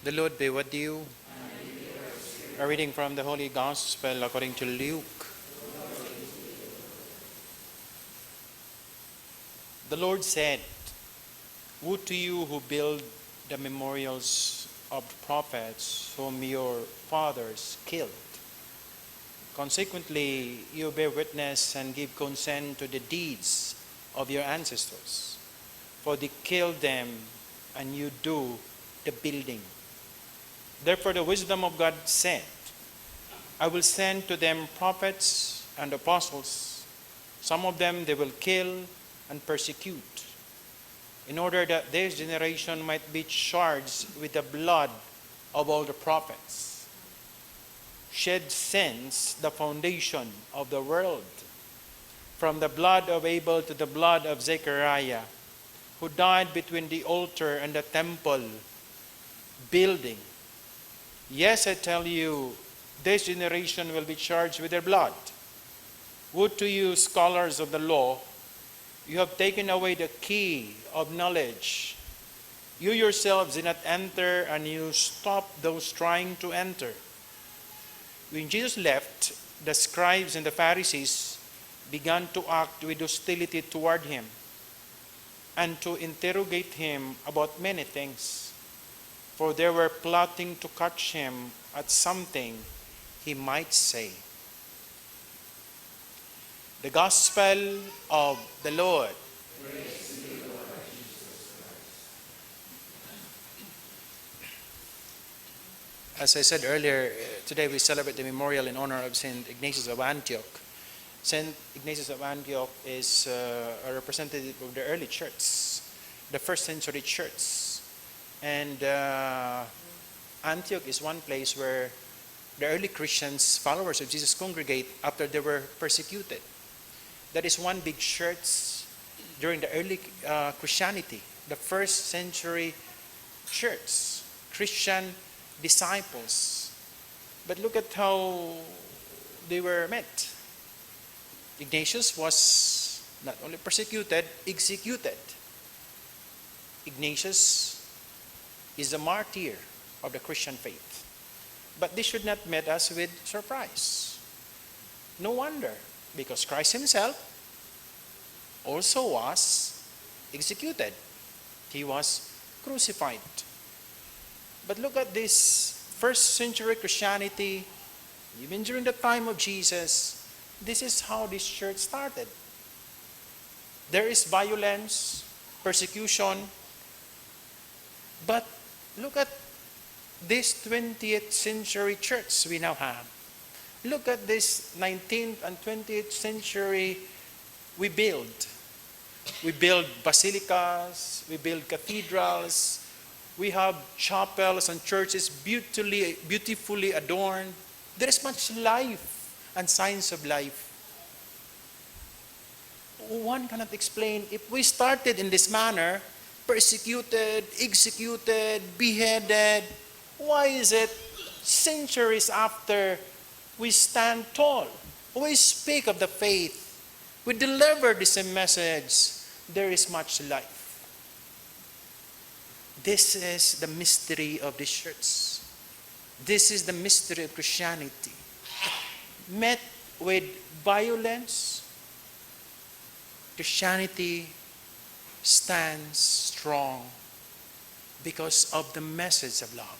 The Lord be with you. A reading from the Holy Gospel according to Luke. The Lord said, "Woe to you who build the memorials of the prophets whom your fathers killed. Consequently, you bear witness and give consent to the deeds of your ancestors, for they killed them and you do the building. Therefore the wisdom of God said, I will send to them prophets and apostles. Some of them they will kill and persecute, in order that this generation might be charged with the blood of all the prophets, shed since the foundation of the world, from the blood of Abel to the blood of Zechariah, who died between the altar and the temple building. Yes, I tell you, this generation will be charged with their blood. Woe to you, scholars of the law! You have taken away the key of knowledge. You yourselves did not enter, and you stopped those trying to enter." When Jesus left, the scribes and the Pharisees began to act with hostility toward him and to interrogate him about many things, for they were plotting to catch him at something he might say. The Gospel of the Lord. Praise to you, Lord Jesus Christ. As I said earlier, today we celebrate the memorial in honor of St. Ignatius of Antioch. St. Ignatius of Antioch is a representative of the early church, the first century church. And Antioch is one place where the early Christians, followers of Jesus, congregate after they were persecuted. That is one big church during the early Christianity, the first century church, Christian disciples. But look at how they were met. Ignatius was not only persecuted, executed. Ignatius is a martyr of the Christian faith. But this should not meet us with surprise. No wonder, because Christ himself also was executed. He was crucified. But look at this first century Christianity, even during the time of Jesus, this is how this church started. There is violence, persecution, but look at this 20th century church we now have. Look at this 19th and 20th century we build. We build basilicas, we build cathedrals, we have chapels and churches beautifully adorned. There is much life and signs of life. One cannot explain, if we started in this manner, persecuted, executed, beheaded, why is it centuries after we stand tall, we speak of the faith, we deliver this message, there is much life? This is the mystery of the church. This is the mystery of Christianity. Met with violence, Christianity stands strong because of the message of love.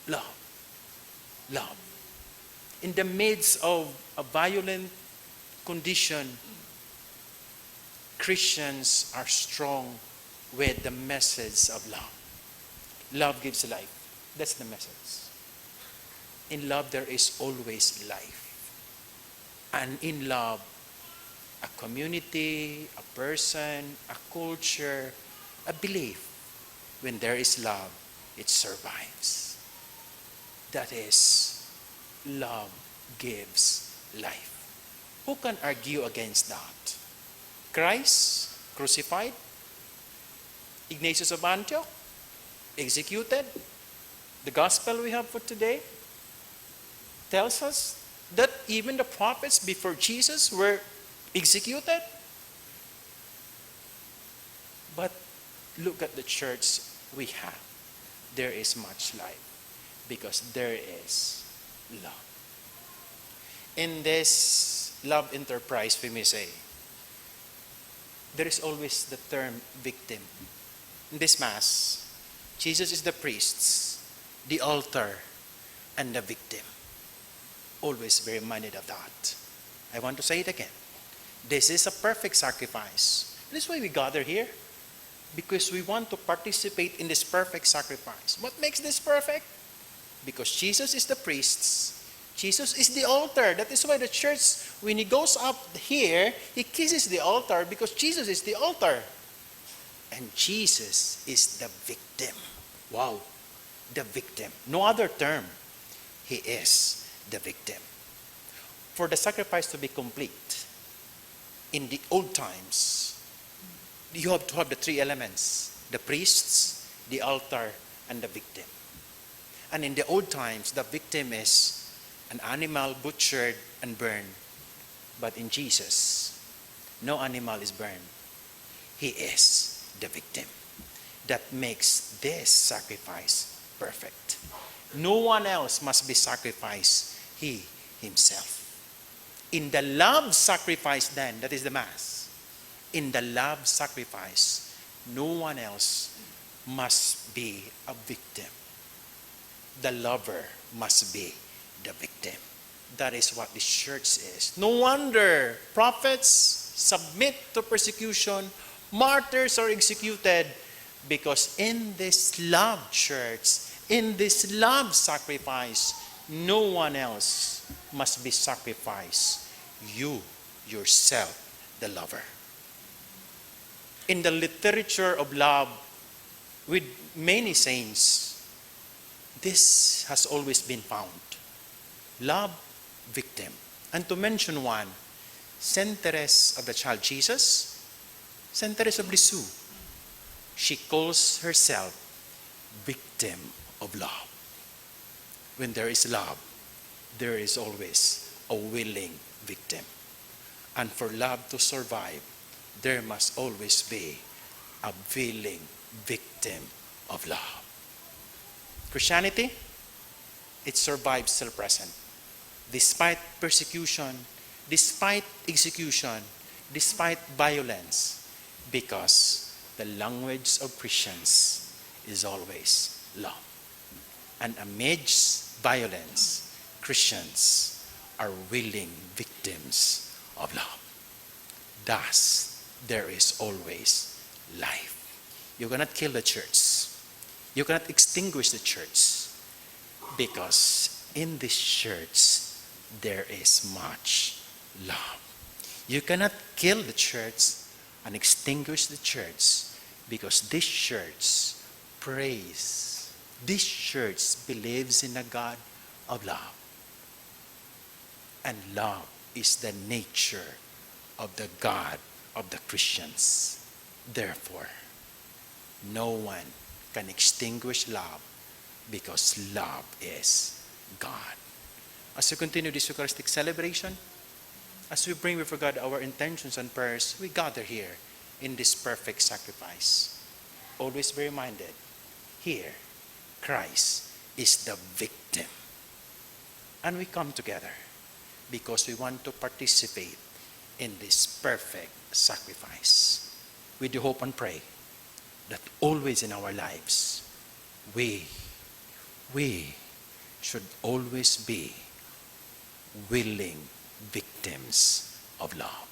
Love. Love. In the midst of a violent condition, Christians are strong with the message of love. Love gives life. That's the message. In love, there is always life. And in love, a community, a person, a culture, a belief, when there is love, it survives. That is, love gives life. Who can argue against that? Christ, crucified, Ignatius of Antioch, executed. The gospel we have for today tells us that even the prophets before Jesus were executed. But look at the church we have. there is much life. Because there is love. In this love enterprise, we may say, there is always the term victim. In this Mass, Jesus is the priest, the altar, and the victim. Always be reminded of that. I want to say it again. This is a perfect sacrifice. This is why we gather here. Because we want to participate in this perfect sacrifice. What makes this perfect? Because Jesus is the priest. Jesus is the altar. That is why the church, when he goes up here, he kisses the altar because Jesus is the altar. And Jesus is the victim. Wow. The victim. No other term. He is the victim. For the sacrifice to be complete, in the old times, you have to have the three elements. The priests, the altar, and the victim. And in the old times, the victim is an animal butchered and burned. But in Jesus, no animal is burned. He is the victim. That makes this sacrifice perfect. No one else must be sacrificed. He himself. In the love sacrifice then, that is the Mass. In the love sacrifice, no one else must be a victim. The lover must be the victim. That is what the church is. No wonder prophets submit to persecution, martyrs are executed, because in this love church, in this love sacrifice, no one else must be sacrificed. You, yourself, the lover. In the literature of love, with many saints, this has always been found. Love, victim. And to mention one, Saint Therese of the Child Jesus, Saint Therese of Lisieux, she calls herself victim of love. When there is love, there is always a willing victim. And for love to survive, there must always be a willing victim of love. Christianity, it survives till present. Despite persecution, despite execution, despite violence, because the language of Christians is always love. And amidst violence, Christians are willing victims of love. Thus, there is always life. You cannot kill the church. You cannot extinguish the church, because in this church, there is much love. You cannot kill the church and extinguish the church, because this church prays. This church believes in a God of love. And love is the nature of the God of the Christians. Therefore, no one can extinguish love, because love is God. As we continue this Eucharistic celebration, as we bring before God our intentions and prayers, we gather here in this perfect sacrifice. Always be reminded, here, Christ is the victim. And we come together because we want to participate in this perfect sacrifice. We do hope and pray that always in our lives, we should always be willing victims of love.